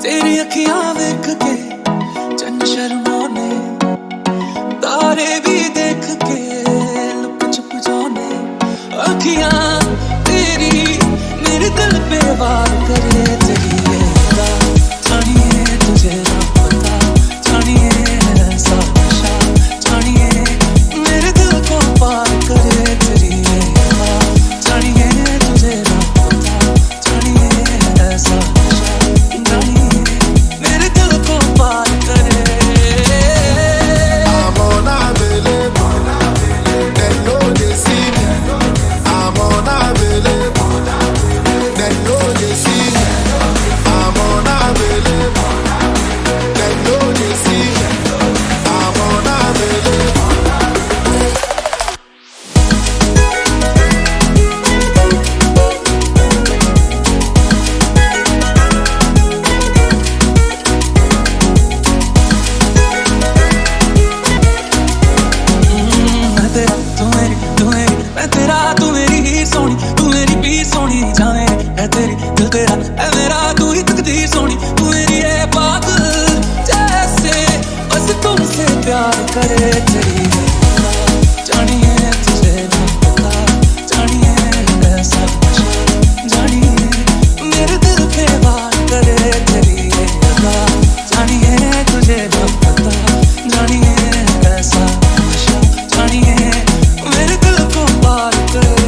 तेरी अखियां देख के चंद शर्माने, तारे भी देख के लुक छुप जाने। अखियां तेरी मेरे दिल पे वार करे, तेरी ये अदा जानिए तुझे ना पता, जानिए ऐसा नशा, जानिए मेरे दिल को पार करे, तेरी ये अदा जानिए तुझे ना पता, जानिए ऐसा नशा, जानिए मेरे दिल को पार करे। I'm unavailable, they know they see me. I'm unavailable, they know they see me. I'm unavailable, they know they see me. I'm unavailable. मैं तेरा तू मेरी, मैं तेरा तू मेरी हीर सोनी, तू मेरी पीर सोनी जाने है तेरी दिल तेरा है मेरा, तू ही तकदीर सोनी, तू मेरी है पागल जैसे बस तुमसे प्यार करे, तेरी ये अदा जानिए तुझे ना पता, जानिए ऐसा नशा, जानिए मेरे दिल पे वार करे, तेरी ये अदा जानिए तुझे ना पता, जानिए ऐसा नशा, जानिए मेरे दिल को पार करे।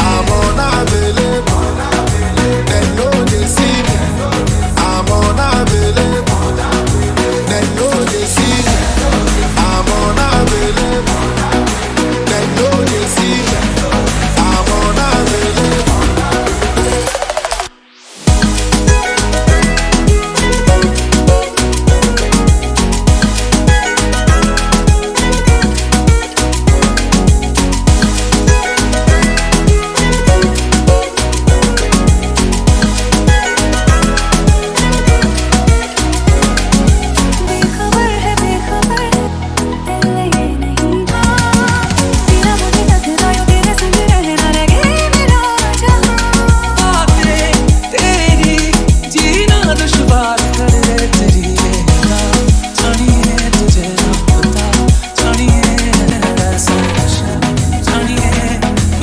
I'm unavailable, they know they see me. I'm unavailable, they know they see me. I'm unavailable, they know they see me. I'm unavailable. बेखबर है बेखबर दिल ये नहीं था, तेरा मुझे टकरायो तेरे संग रहना लगे मेरा जहां। बातें तेरी जीना दुश्वार करे, तेरी ये अदा जानिए तुझे ना पता, जानिए ऐसा नशा, जानिए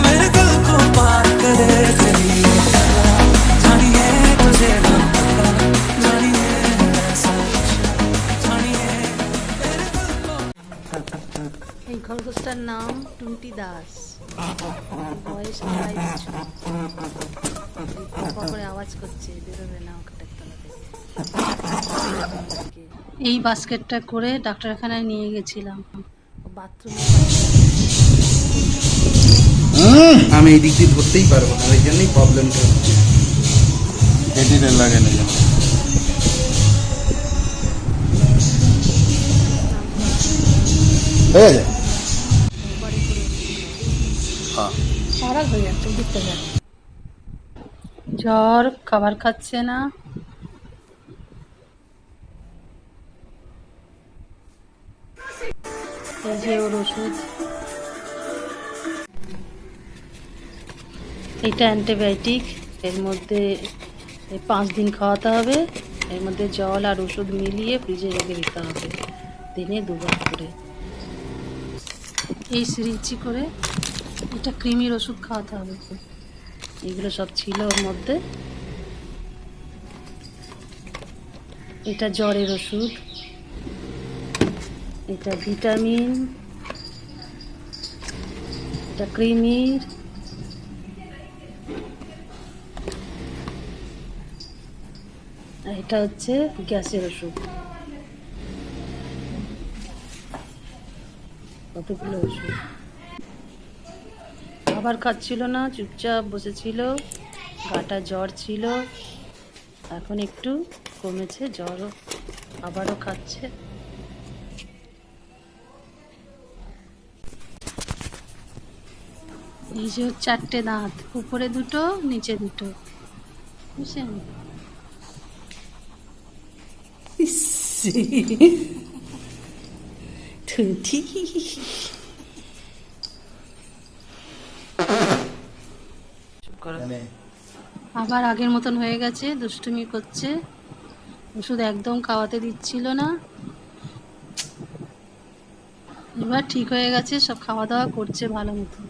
मेरे दिल को पार करे, तेरी ये अदा जानिए तुझे ना पता, जानिए ऐसा नशा, जानिए मेरे दिल को। এই খরগোশটার নাম টুন্টি দাস, বয়স 2.5 বছর। করে আওয়াজ করছে, বেরোবে না ওখানটার তলা থেকে। এই বাস্কেটটা করে ডাক্তারখানায় নিয়ে গেছিলাম, বাথরুমে আমি এই দিক দিয়ে ধরতেই পারবো না, ওই জন্যই প্রবলেমটা হচ্ছে। এটিতে লাগে না যেন। হয়ে যায় খারাপ হয়ে যাচ্ছে, দিতে যাচ্ছে জ্বর, খাবার খাচ্ছে না। এই যে ওর ওষুধ, এটা অ্যান্টিবায়োটিক, এর মধ্যে 5 দিন খাওয়াতে হবে, এর মধ্যে জল আর ওষুধ মিলিয়ে ফ্রিজে রেখে দিতে হবে, দিনে 2 বার করে। এই সিরিঞ্চি করে এটা ক্রিমির ওষুধ খাওয়াতে হবে। এগুলো সব ছিল ওর মধ্যে। এটা জ্বরের ওষুধ, এটা ভিটামিন, এটা ক্রিমির, আর এটা হচ্ছে গ্যাসের ওষুধ। কতগুলো ওষুধ। খাবার খাচ্ছিল না, চুপচাপ বসেছিল, গাটা জ্বর ছিল, এখন একটু কমেছে জ্বরও, আবারও খাচ্ছে। এই যে 4টে দাঁত, উপরে 2টো, নিচে 2টো, বুঝছেন? ঠিক মানে আবার আগের মতন হয়ে গেছে, দুষ্টুমি করছে, ওষুধ একদম খাওয়াতে দিচ্ছিল না। এবার ঠিক হয়ে গেছে, সব খাওয়া দাওয়া করছে ভালো মতো।